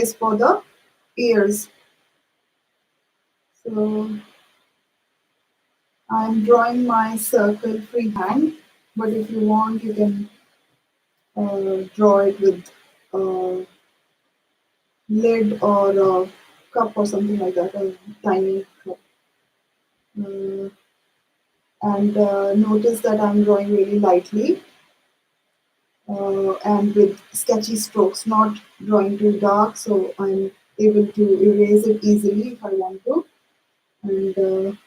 is for the ears. So I'm drawing my circle freehand, but if you want, you can draw it with a lid or a cup or something like that, a tiny cup. Uh, and notice that I'm drawing really lightly and with sketchy strokes, not drawing too dark, so I'm able to erase it easily if I want to. And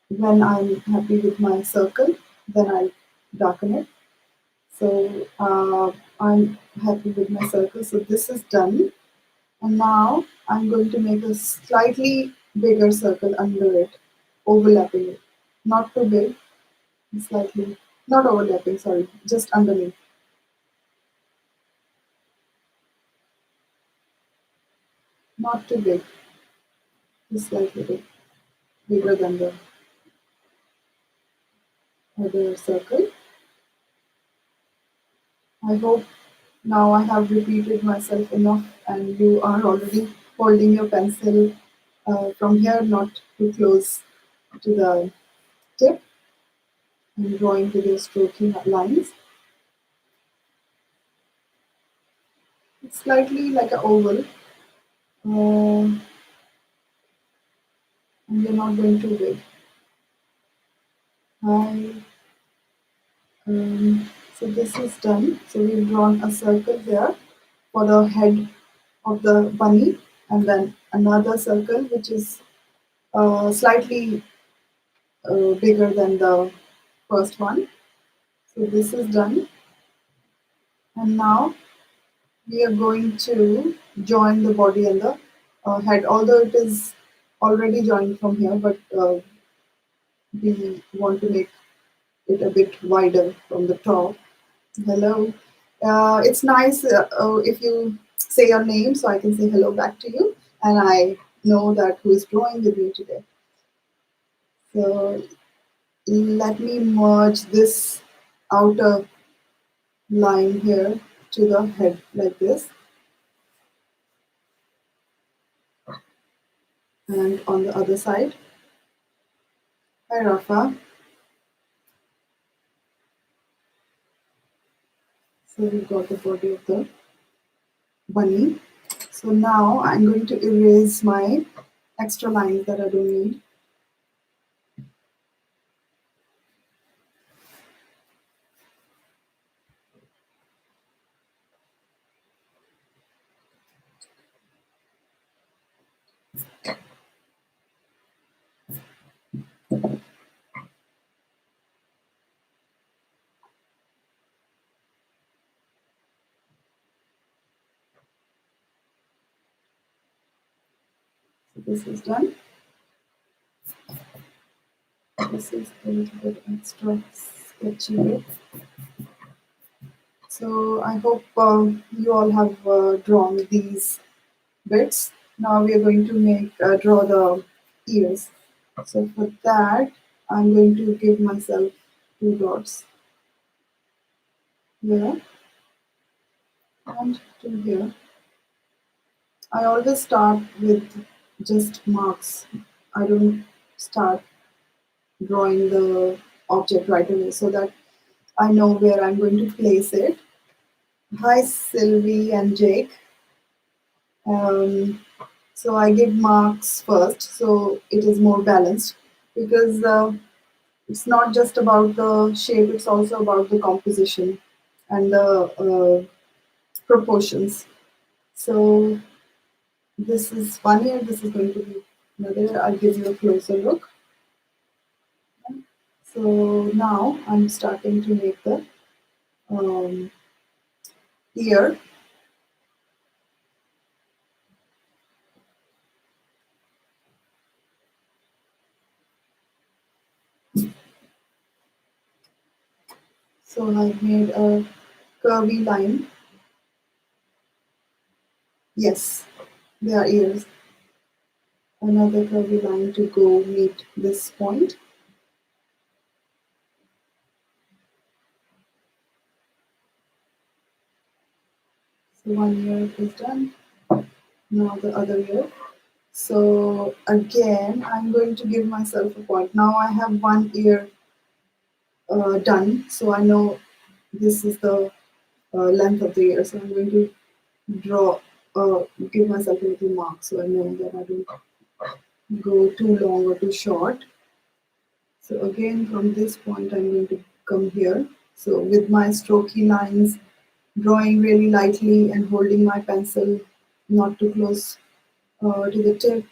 when I'm happy with my circle, then I'll darken it. So I'm happy with my circle. So this is done. And now I'm going to make a slightly bigger circle under it, overlapping it. Not too big, slightly, not overlapping, sorry, just underneath. Not too big, just slightly big, bigger than the other circle. I hope now I have repeated myself enough and you are already holding your pencil from here, not too close to the tip, and drawing with your stroking lines. It's slightly like an oval, and you're not going too big. I, so this is done. So we've drawn a circle here for the head of the bunny, and then another circle which is slightly bigger than the first one. So this is done, and now we are going to join the body and the head, although it is already joined from here, but we want to make it a bit wider from the top. Hello. It's nice if you say your name so I can say hello back to you and I know that who is drawing with me today. So let me merge this outer line here to the head like this, and on the other side. Hi Rafa. So we've got the body of the bunny. So now I'm going to erase my extra lines that I don't need. So this is done. This is a little bit extra sketchy. So I hope you all have drawn these bits. Now we are going to draw the ears. So for that, I'm going to give myself two dots here and two here. I always start with just marks. I don't start drawing the object right away so that I know where I'm going to place it. Hi Sylvie and Jake. Um, so I give marks first so it is more balanced because it's not just about the shape, it's also about the composition and the proportions. So this is one here, this is going to be another. I'll give you a closer look. So now I'm starting to make the um, ear. So I've made a curvy line. Yes, they are ears. Another curvy line to go meet this point. So one ear is done. Now the other ear. So again, I'm going to give myself a point. Now I have one ear done, so I know this is the length of the ear. So I'm going to draw, give myself a little mark so I know that I don't go too long or too short. So again, from this point, I'm going to come here. So with my strokey lines, drawing really lightly and holding my pencil not too close to the tip,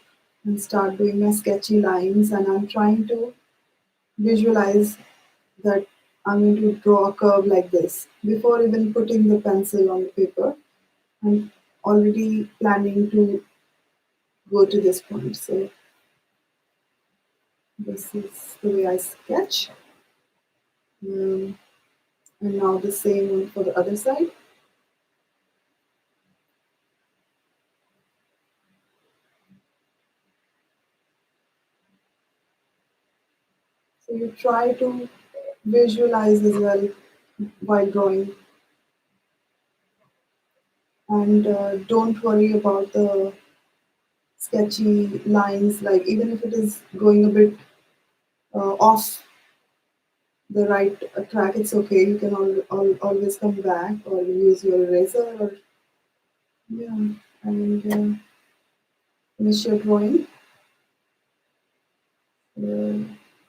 and start doing my sketchy lines. And I'm trying to visualize that I'm going to draw a curve like this. Before even putting the pencil on the paper, I'm already planning to go to this point. So this is the way I sketch. Um, and now the same one for the other side. So you try to visualize as well while drawing, and don't worry about the sketchy lines. Like even if it is going a bit off the right track, it's okay. You can always come back or use your eraser or yeah, and finish your drawing.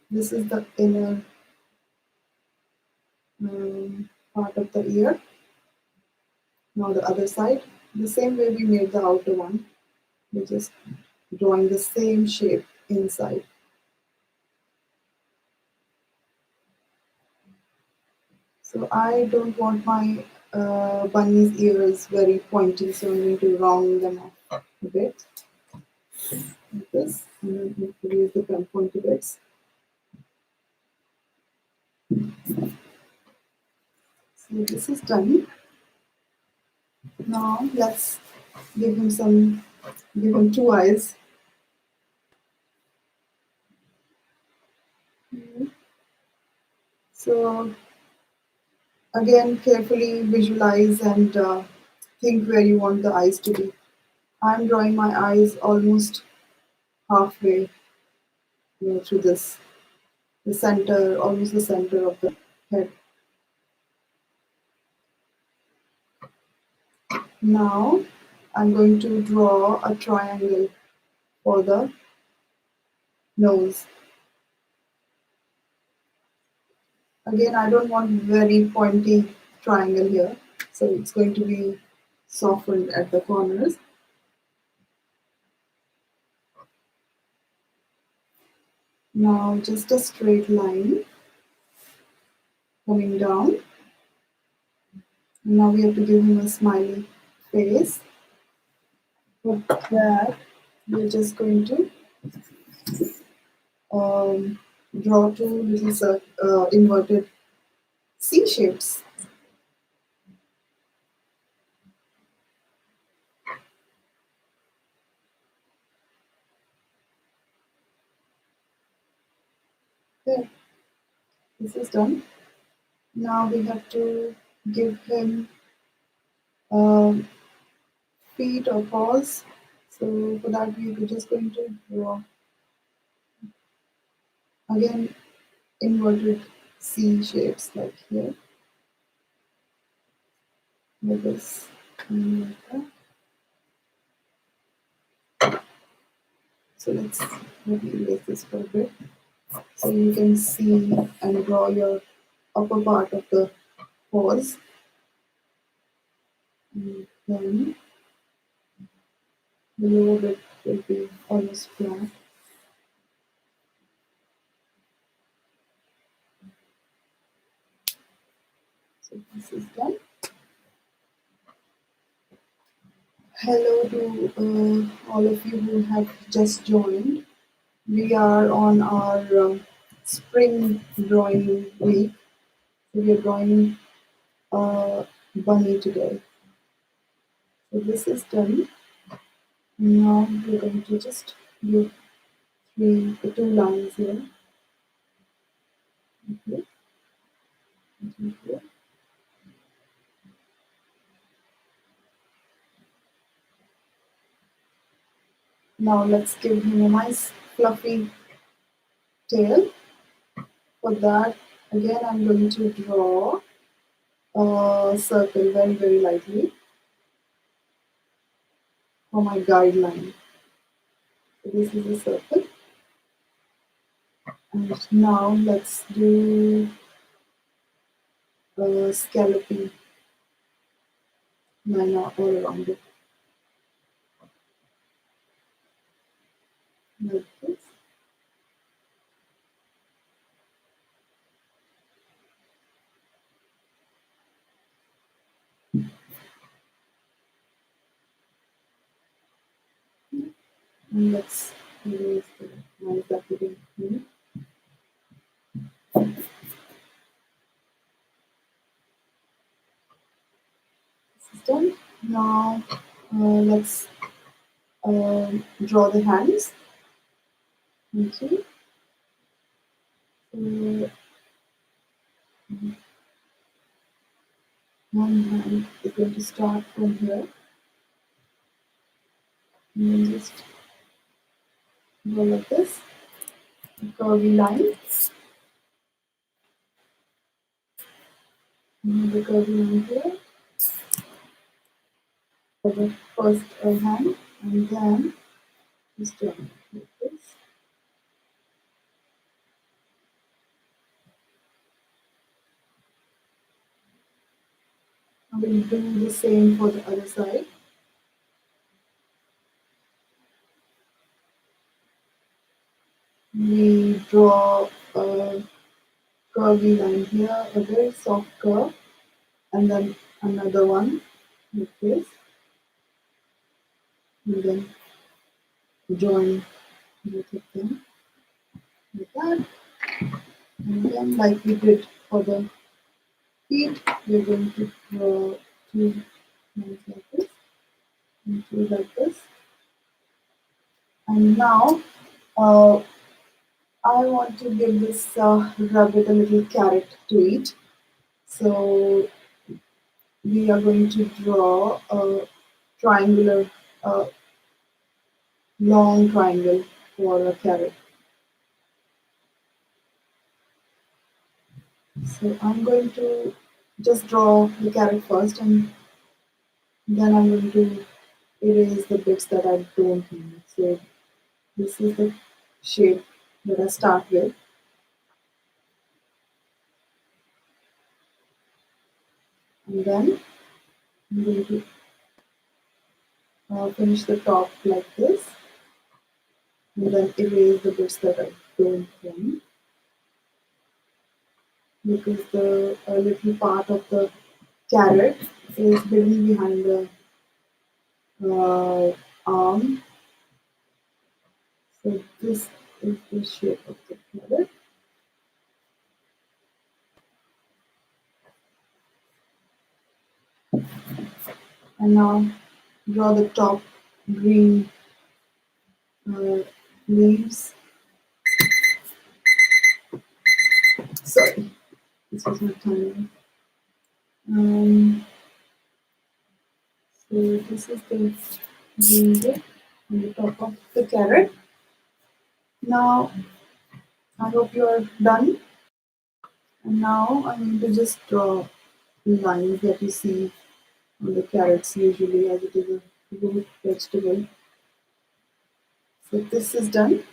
This is the inner part of the ear. Now the other side, the same way we made the outer one. We're just drawing the same shape inside. So I don't want my bunny's ears very pointy, so I'm going to round them off a bit like this, and then introduce the pointy bits. So this is done. Now let's give him some, give him two eyes. So again, carefully visualize and think where you want the eyes to be. I'm drawing my eyes almost halfway through this, the center, almost the center of the head. Now I'm going to draw a triangle for the nose. Again, I don't want very pointy triangle here, so it's going to be softened at the corners. Now just a straight line coming down. Now we have to give him a smiley face. For that, we're just going to um, draw two little inverted C shapes. There, this is done. Now we have to give him um, feet or paws. So for that, we're just going to draw again inverted C shapes like here, like this, and like that. So let me erase this for a bit. So you can see and draw your upper part of the paws. And then the lower bit will be almost flat. So this is done. Hello to all of you who have just joined. We are on our spring drawing week. So we are drawing a bunny today. So this is done. Now we're going to just do the two lines here. Okay. Okay. Now let's give him a nice fluffy tail. For that, again I'm going to draw a circle very, very lightly for my guideline. So this is a circle. And now let's do a scallopy line all around it, like this. And let's erase the lines that we didn't need. This is done. Now let's draw the hands. Okay. So one hand is going to start from here and then just go like this, a curvy line, another curvy line here for the first hand, and then just join like this. I will do the same for the other side. We draw a curvy line here, a very soft curve, and then another one like this, and then join both of them like that. And then, like we did for the feet, we're going to draw two lines like this and two like this. And now I want to give this rabbit a little carrot to eat. So we are going to draw a triangular, long triangle for a carrot. So I'm going to just draw the carrot first, and then I'm going to erase the bits that I don't need. So this is the shape that I start with. And then I'm going to finish the top like this, and then erase the bits that I don't want, because the little part of the carrot is hidden behind the arm. So this is the shape of the carrot. And now draw the top green leaves. Sorry, this was not timing. So this is the green bit on the top of the carrot. Now I hope you are done. And now I'm going to just draw lines that you see on the carrots usually, as it is a root vegetable. So this is done.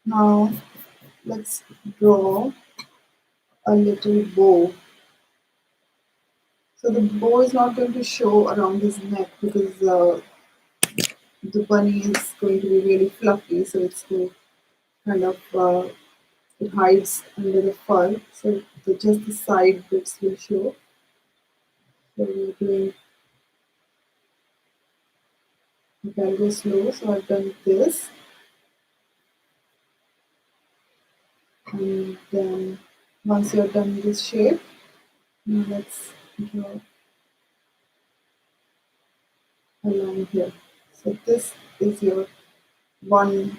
Now let's draw a little bow. So the bow is not going to show around his neck because the bunny is going to be really fluffy, so it's going to kind of it hides under the fur, so just the side bits will show. So we're doing, okay, I'll go slow. So I've done this, and then once you're done this shape, now let's draw a line here. So this is your one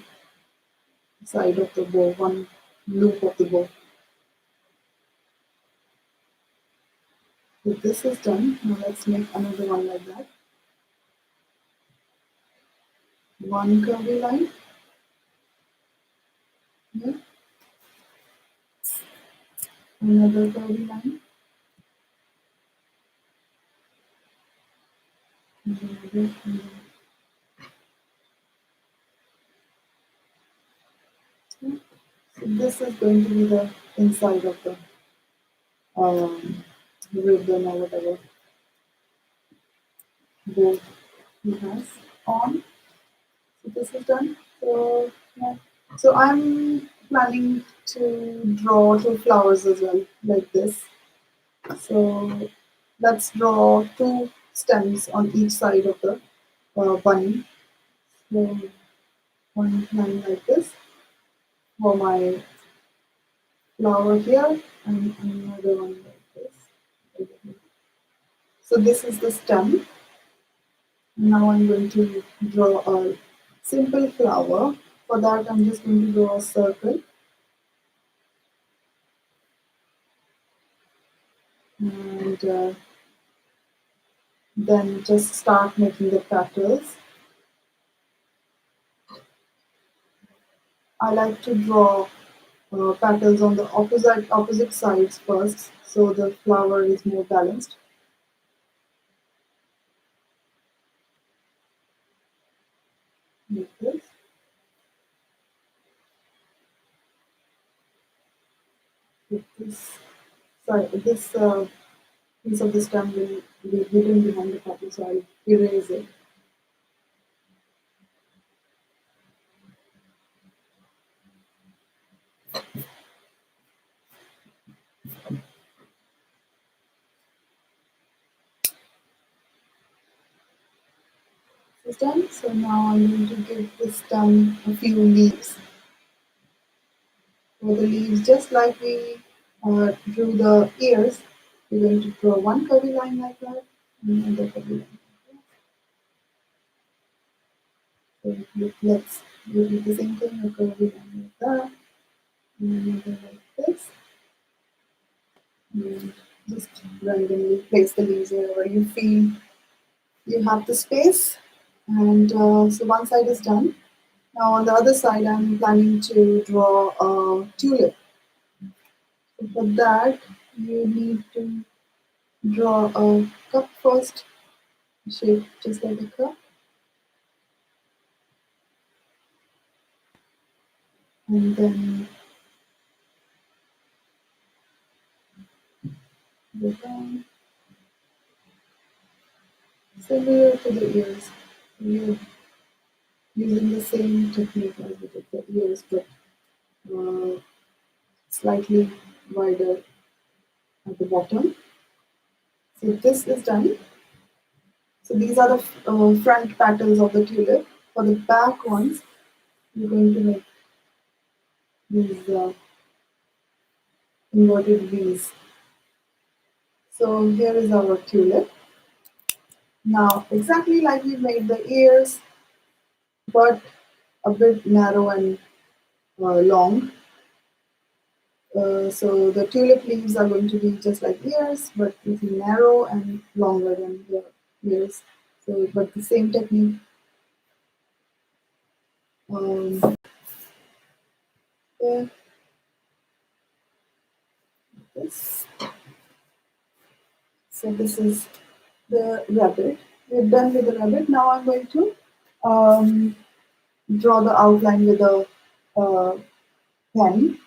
side of the bow, one loop of the bow. So this is done. Now let's make another one like that. one curvy line here, another curvy line, another, so this is going to be the inside of the um, ribbon or whatever bow he has on. So this is done. So yeah. So I'm planning to draw two flowers as well, like this. So let's draw two stems on each side of the bunny. So one line like this for my flower here, and another one like this. So this is the stem. Now I'm going to draw a simple flower. For that, I'm just going to draw a circle and then just start making the petals. I like to draw petals on the opposite sides first, so the flower is more balanced. Like this. With this side, this piece of the stem will be hidden behind the petal, so I'll erase it. This done. So now I'm going to give this stem a few leaves. For the leaves, just like we drew the ears, we're going to draw one curvy line like that, and another curvy line. So let's repeat the same thing, a curvy line like that, and another like this. And just randomly place the leaves wherever you feel you have the space. And so one side is done. Now on the other side, I'm planning to draw a tulip. So for that, you need to draw a cup first, shape just like a cup, and then go down, similar to the ears. You're using the same technique as we did the ears, but uh, slightly wider at the bottom. So this is done. So these are the front petals of the tulip. For the back ones, we're going to make these inverted V's. So here is our tulip. Now, exactly like we made the ears, but a bit narrow and long. So the tulip leaves are going to be just like ears, but little narrow and longer than the ears. So, but the same technique. Um, there, this. So this is the rabbit. We're done with the rabbit. Now I'm going to um, draw the outline with a pen.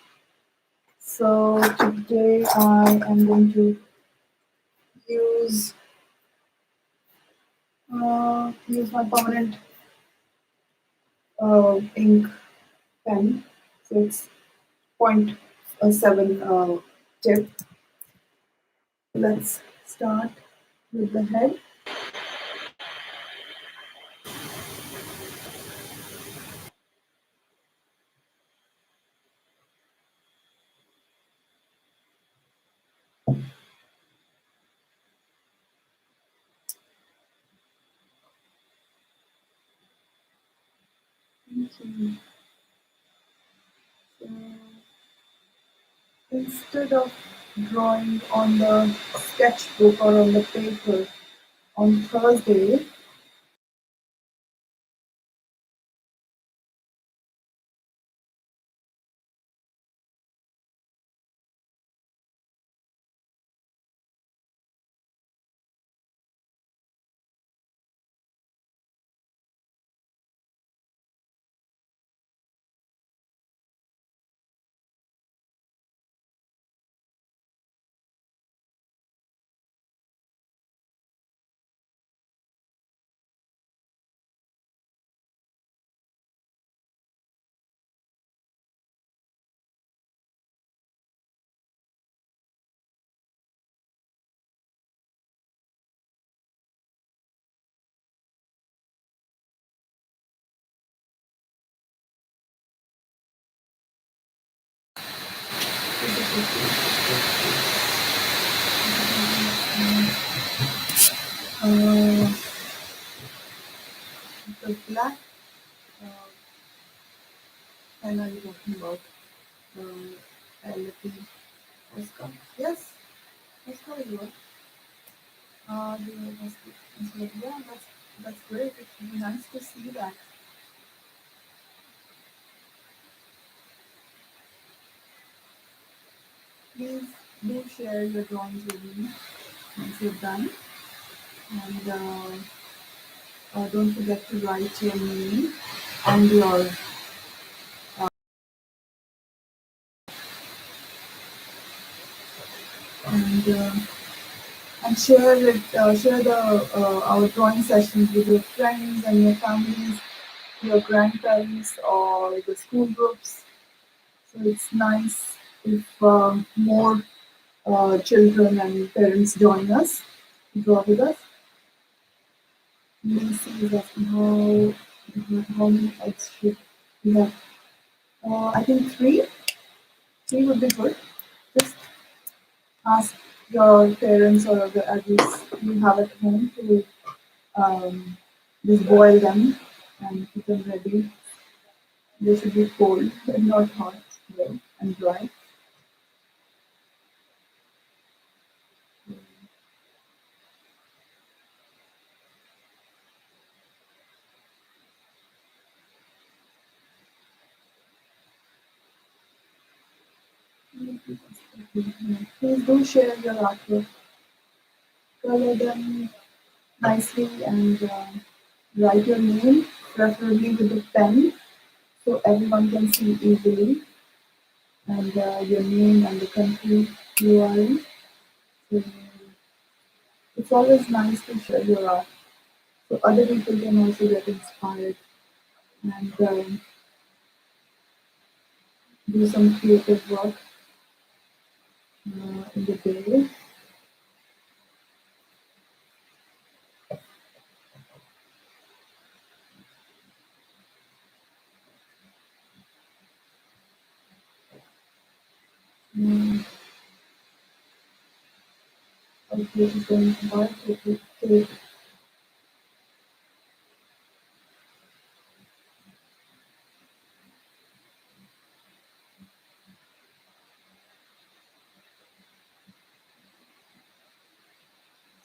So today I am going to use use my permanent ink pen. So it's point seven tip. Let's start with the head. Okay. So instead of drawing on the sketchbook or on the paper on Thursday, Uh, the black uh, pen are you talking about? LP Oscar? Yes, Oscar is what? Yeah, that's great. It would be nice to see that. Please do share your drawings with me once you're done, and don't forget to write your name and your and uh, and share it. Share the our drawing sessions with your friends and your families, your grandparents, or the school groups. So it's nice if more children and parents join us, draw with us. Macy is asking how many eggs should we have? I think three. Three would be good. Just ask your parents or the adults you have at home to um, just boil them and keep them ready. They should be cold and not hot, though, and dry. Please do share your artwork. Color them nicely and write your name, preferably with a pen, so everyone can see easily, and your name and the country you are in. So it's always nice to share your art so other people can also get inspired and do some creative work in the day. Mm, okay, so going to buy cake.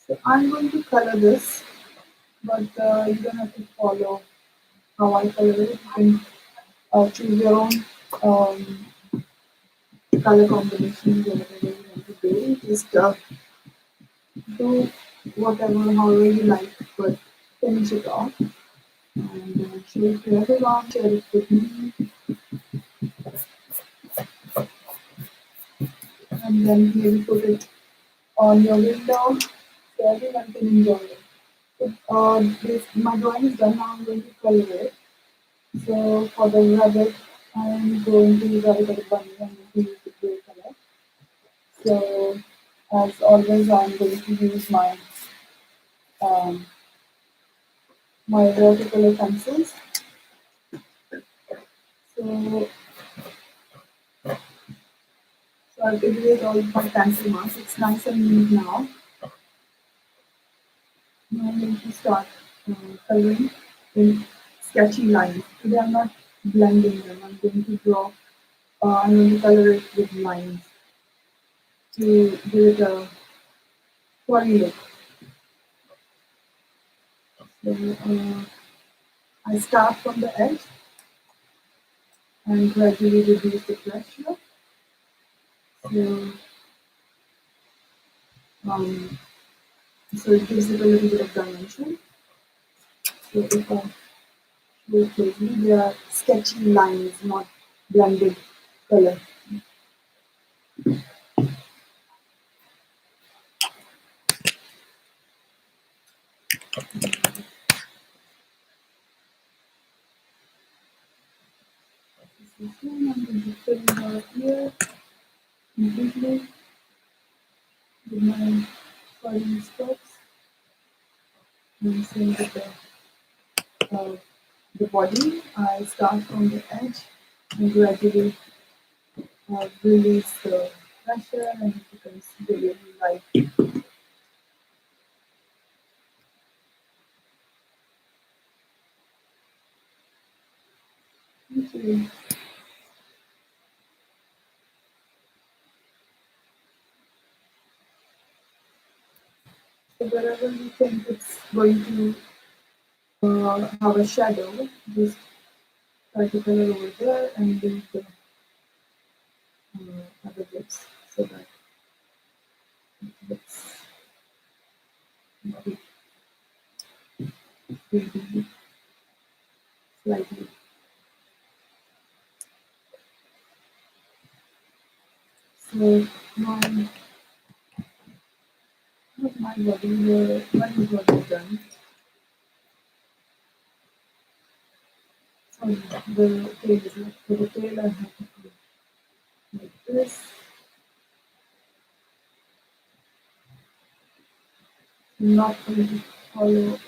So I'm going to color this, but you don't have to follow how I color it. You can choose your own um, color combinations or whatever you want to do. Just do whatever, however you like, but finish it off and show it to everyone, share it with me, and then maybe put it on your window so everyone can enjoy it. My drawing is done now. I'm going to color it. So for the rabbit, I'm going to use a bunny. I'm going to use the gray color. So as always, I'm going to use um, my watercolor pencils. So, so I've erased all my pencil marks. It's nice and neat now. Now I'm going to start coloring in sketchy lines. Today I'm not blending them. I'm going to draw. I'm going to color it with lines to give it a furry look. So I start from the edge and gradually reduce the pressure. So, um, so it gives it a little bit of dimension. So if I show it closely, they are sketchy lines, not blended color. This one I'm going to fill her here completely with my furry strokes. And same with the body. I start from the edge and gradually release the pressure and it becomes really light. Okay. So wherever you think it's going to have a shadow, just try to color over there and leave the other bits so that it looks maybe slightly. So my not my body here, one body done. So the tail is like for the tail I have to do like this. I'm not going to follow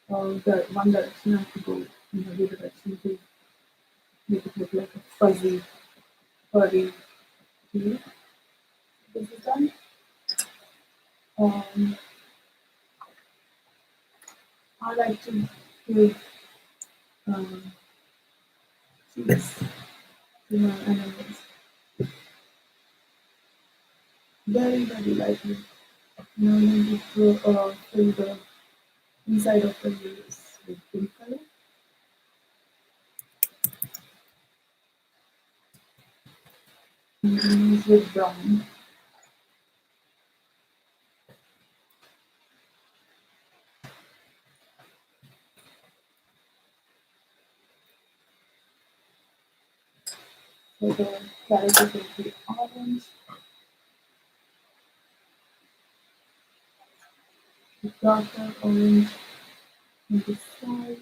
the one direction. I have to go in the other direction to make it look like a fuzzy, furry tail. This is done. Um, I like to give um, cheese to my animals very, very lightly. Now I'm going to fill the inside of the leaves with pink color. And use with brown. So the carrot is going to be orange, the darker orange on the sides,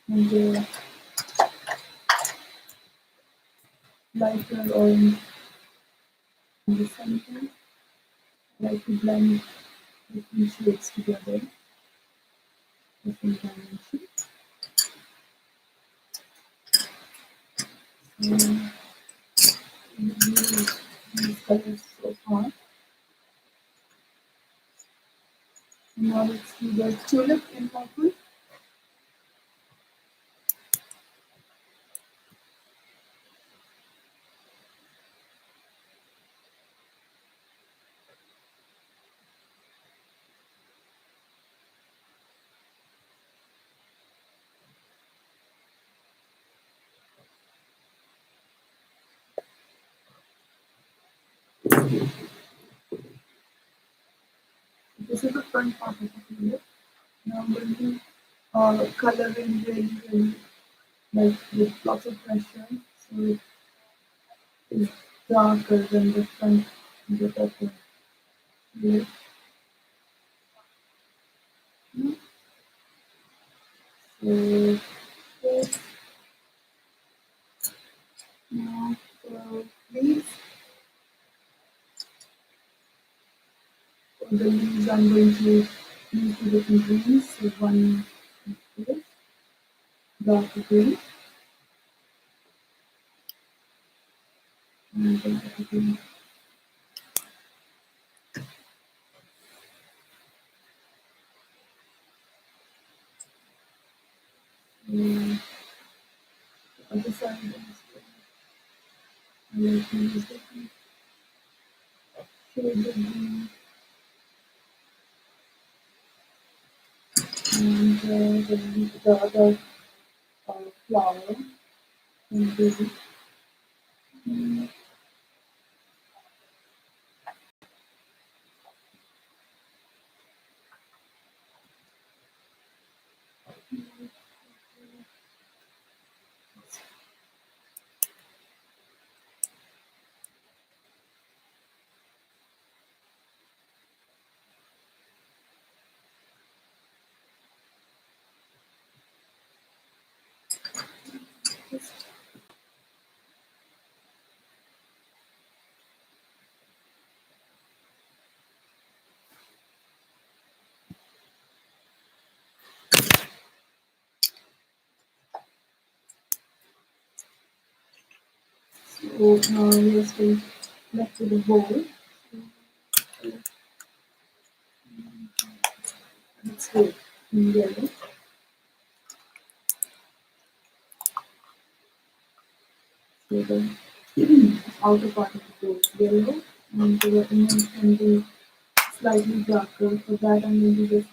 and the lighter orange in the center. I like to blend different shades together, different dimensions. So use these colors so far. Now let's do the tulip in purple. This is the front part of the tulip. Now I'm going to color in really, really like with lots of pressure. So it is darker than the front bit of the tulip. So this now for leaves. For the leaves I'm going to use two different greens. So one is this dark green and then the green. The other side is I like to use different shades of green and the other flower and the So we are still left with the bowl. Let's go in yellow. So the outer part of the bowl is yellow, and the inner can be slightly darker. For that, I'm going to just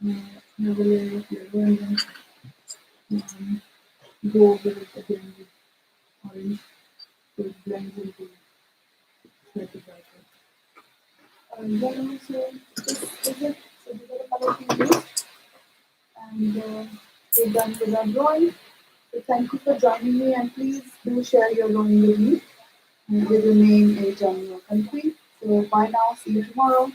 have a layer of yellow and then um, go over it again with orange, so it blends into slightly darker. Then also, this is it. So these are the colors we used, and we're done with our drawing. So thank you for joining me, and please do share your drawing with me with your name, age, and your country. So bye now. See you tomorrow.